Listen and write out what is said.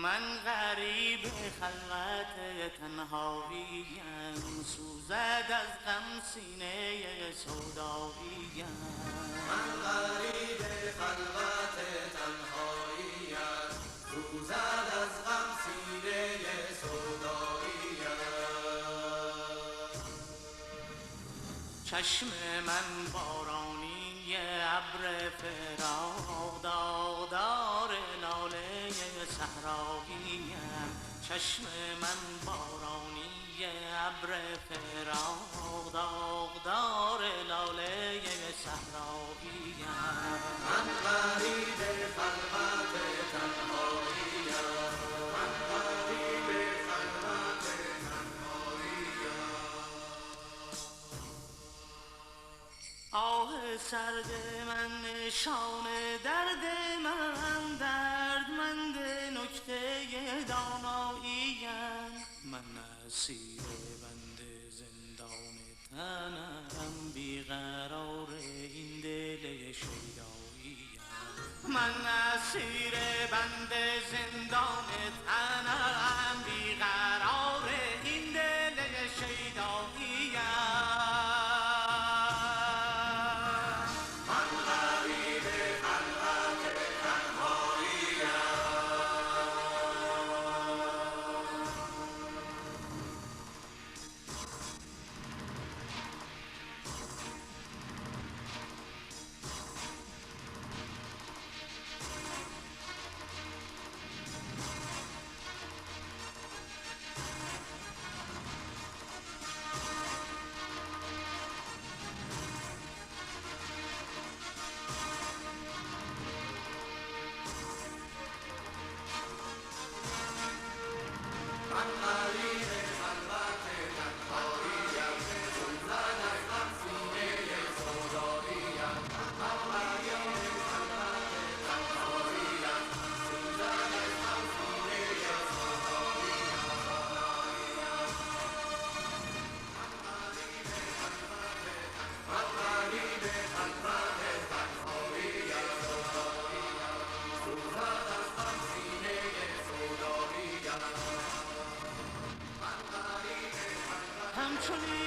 من غریب خلوت تنهاییم، سوزد از غم سینه سوداییم. من غریب خلوت تنهاییم، سوزد از غم سینه سوداییم. چشم من بارانی ابر فراق، لاله صحراییم. چشم من بارانی ابر فراق، لاله صحراییم. من غریب خلوت تنهاییم، من غریب خلوت تنهاییم. آه سرد من نشان درد من، دردمند نکته داناییم. من اسیر بند زندان تنم، بیقرار این دل شیداییم. من اسیر بند زندان تنم، بیقرار این دل شیداییم. همچنین